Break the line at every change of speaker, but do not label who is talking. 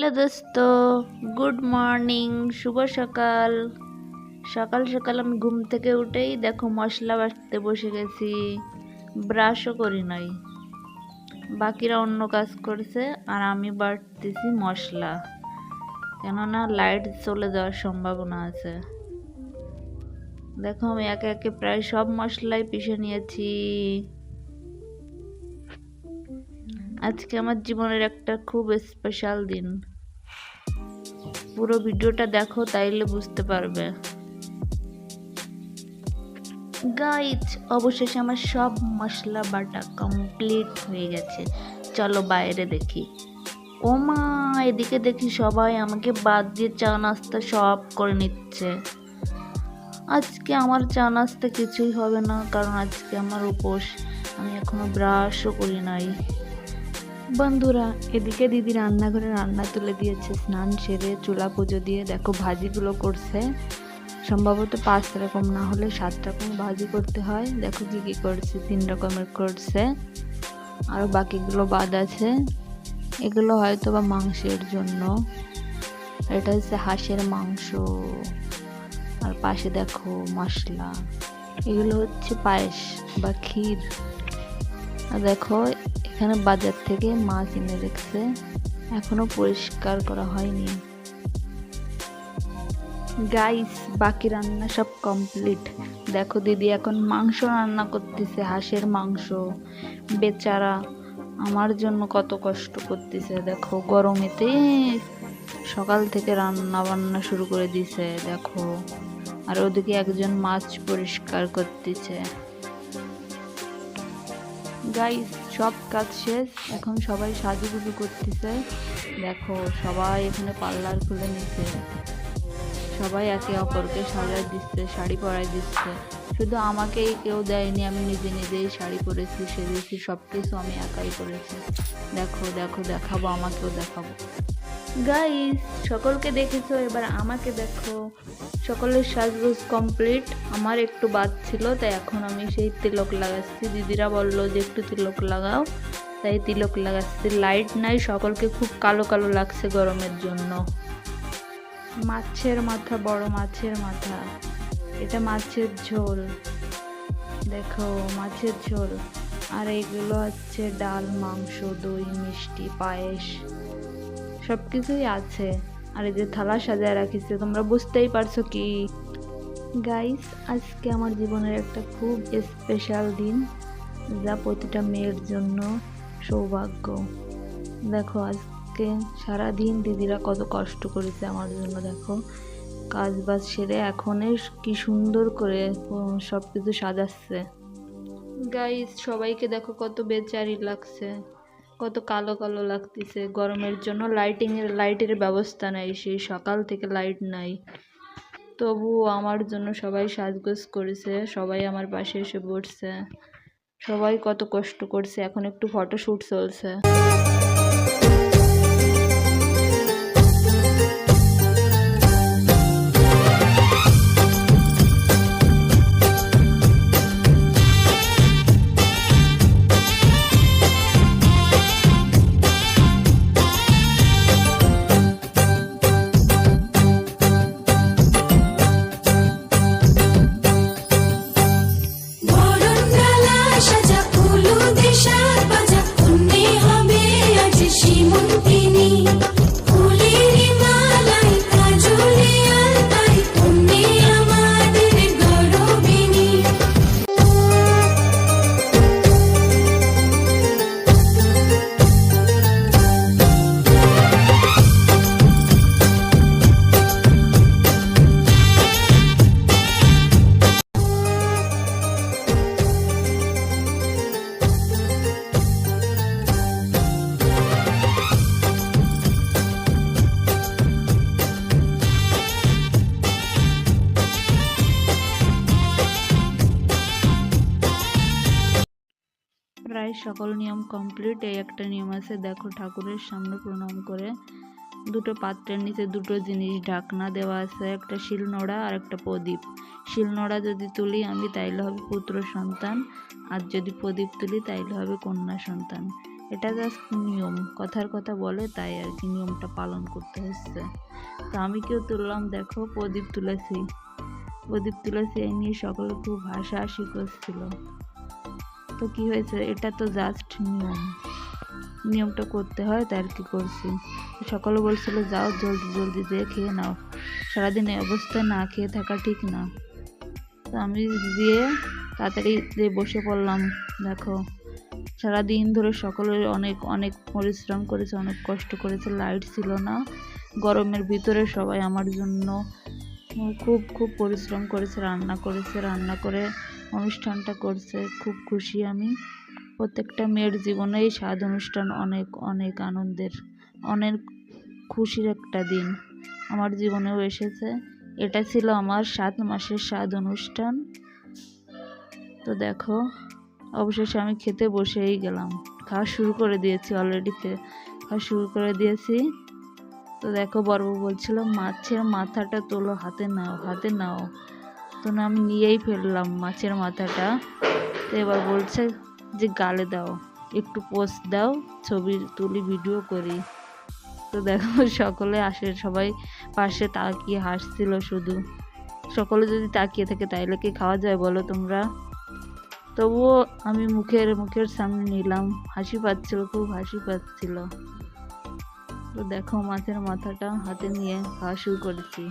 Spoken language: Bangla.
হ্যালো দোস্ত, গুড মর্নিং, শুভ সকাল। সকাল সকাল আমি ঘুম থেকে উঠেই দেখো মশলা বাটতে বসে গেছি। ব্রাশও করি নাই, বাকিরা অন্য কাজ করছে আর আমি বাটতেছি মশলা, কেননা লাইট চলে যাওয়ার সম্ভাবনা আছে। দেখো আমি একে একে প্রায় সব মশলাই পিষে নিয়েছি। আজকে আমার জীবনের একটা খুব স্পেশাল দিন। পুরো ভিডিওটা দেখো, তাইলে বুঝতে পারবে। গাইজ, অবশেষে আমার সব মশলা বাটা কমপ্লিট হয়ে গেছে। চলো বাইরে দেখি। ও মা, এদিকে দেখি সবাই আমাকে বাদ দিয়ে চা নাস্তা সব করে নিচ্ছে। আজকে আমার চা নাস্তা কিছুই হবে না, কারণ আজকে আমার উপোস। আমি এখনো ব্রাশও করি নাই। বন্ধুরা, এদিকে দিদি রান্নাঘরে রান্না তুলে দিয়েছে, স্নান সেরে চুলা পুজো দিয়ে দেখো ভাজিগুলো করছে। সম্ভবত 5 রকম না হলে 7 রকম ভাজি করতে হয়। দেখো কি কি করছে, 3 রকমের করছে, আর বাকিগুলো বাদ আছে। এগুলো হয়তো বা মাংসের জন্য। এটা হচ্ছে হাঁসের মাংস। আর পাশে দেখো মশলা, এগুলো হচ্ছে পায়েস বা ক্ষীর। আর দেখো এখানে বাজার থেকে মাছ এনে রেখেছে, এখনো পরিষ্কার করা হয়নি। গাইস, বাকি রান্না সব কমপ্লিট। দেখো দিদি এখন মাংস রান্না করতেছে, হাঁসের মাংস। বেচারা আমার জন্য কত কষ্ট করতেছে। দেখো গরমেতে সকাল থেকে রান্না বান্না শুরু করে দিছে দেখো। আর ওদিকে একজন মাছ পরিষ্কার করতেছে। গাইস, সব কাজ শেষ, এখন সবাই সাজুগুজু করতেছে। দেখো সবাই এখানে পার্লার খুলে নিছে, সবাই একে অপরকে সাজায় দিচ্ছে, শাড়ি পরাই দিচ্ছে। শুধু আমাকেই কেউ দেয়নি, আমি নিজে নিজেই শাড়ি পরেছি, সেজেছি, সব কিছু আমি একাই করেছি। দেখো দেখো, দেখাবো, আমাকেও দেখাবো। গাইস, সকলকে দেখেছো, এবার আমাকে দেখো। সকলের সাজগোজ কমপ্লিট, আমার একটু বাদ ছিল, তাই এখন আমি সেই তিলক লাগাচ্ছি। দিদিরা বললো যে একটু তিলক লাগাও, তাই তিলক লাগাচ্ছি। লাইট নাই, সকলকে খুব কালো কালো লাগছে গরমের জন্য। মাছের মাথা, বড় মাছের মাথা, এটা মাছের ঝোল। দেখো মাছের ঝোল। আর এগুলো হচ্ছে ডাল, মাংস, দই, মিষ্টি, পায়েস, সবকিছুই আছে। আর এই যে থালা সাজায় রাখিছে, তোমরা বুঝতেই পারছো কি। গাইস, আজকে আমার জীবনের একটা খুব স্পেশাল দিন, যা প্রতিটা মেয়ের জন্য সৌভাগ্য। দেখো আজকে সারাদিন দিদিরা কত কষ্ট করেছে আমার জন্য। দেখো কাজ বাজ সেরে এখন কি সুন্দর করে সব কিছু সাজাচ্ছে। গাইস, সবাইকে দেখো কত বেচারি লাগছে, কত কালো কালো লাগতেছে। গরমের জন্য লাইটের ব্যবস্থা নাই, সেই সকাল থেকে লাইট নাই। তবুও আমার জন্য সবাই সাজগোজ করেছে, সবাই আমার পাশে এসে বসছে। সবাই কত কষ্ট করছে, এখন একটু ফটোশ্যুট চলছে। প্রায় সকল নিয়ম কমপ্লিট। এই একটা নিয়ম আছে, দেখো ঠাকুরের সামনে প্রণাম করে দুটো পাত্রের নিচে দুটো জিনিস ঢাকনা দেওয়া আছে, একটা শিলনোড়া আর একটা প্রদীপ। শিলনোড়া যদি তুলি আমি তাইলে হবে পুত্র সন্তান, আর যদি প্রদীপ তুলি তাইলে হবে কন্যা সন্তান। এটা জাস্ট নিয়ম, কথার কথা বলে তাই আর কি নিয়মটা পালন করতে হচ্ছে। তো আমি কেউ তুললাম, দেখো প্রদীপ তুলেছি এই নিয়ে সকলে খুব হাসাহাসি করছিল। তো কি হয়েছে, এটা তো জাস্ট নিয়মটা করতে হয় তাই আর কি করছি। সকলে বলছিল যাও জলদি জলদি দিয়ে খেয়ে নাও, সারাদিন এই অবস্থায় না খেয়ে থাকা ঠিক না। তো আমি দিয়ে তাড়াতাড়ি দিয়ে বসে পড়লাম। দেখো সারাদিন ধরে সকলে অনেক অনেক পরিশ্রম করেছে, অনেক কষ্ট করেছে, লাইট ছিল না গরমের ভিতরে, সবাই আমার জন্য খুব খুব পরিশ্রম করেছে, রান্না করে অনুষ্ঠানটা করছে। খুব খুশি আমি। প্রত্যেকটা মেয়ের জীবনে এই স্বাদ অনুষ্ঠান অনেক অনেক আনন্দের, অনেক খুশির একটা দিন আমার জীবনেও এসেছে। এটা ছিল আমার 7 মাসের স্বাদ অনুষ্ঠান। তো দেখো অবশেষে আমি খেতে বসেই গেলাম, খাওয়া শুরু করে দিয়েছি, অলরেডি খাওয়া শুরু করে দিয়েছি। তো দেখো বড়বু বলছিল মাছের মাথাটা তোলো, হাতে নাও। তো না আমি নিয়েই ফেললাম মাছের মাথাটা। তো এবার বলছে যে গালে দাও, একটু পোস্ট দাও, ছবি তুলি, ভিডিও করি। তো দেখো সকলে আসে, সবাই পাশে তাকিয়ে হাসছিল শুধু। সকলে যদি তাকিয়ে থাকে তাইলে কি খাওয়া যায় বলো তোমরা? তবুও আমি মুখের সামনে নিলাম, হাসি পাচ্ছিল, খুব হাসি পাচ্ছিল। তো দেখো মাছের মাথাটা হাতে নিয়ে খাওয়া শুরু করেছি।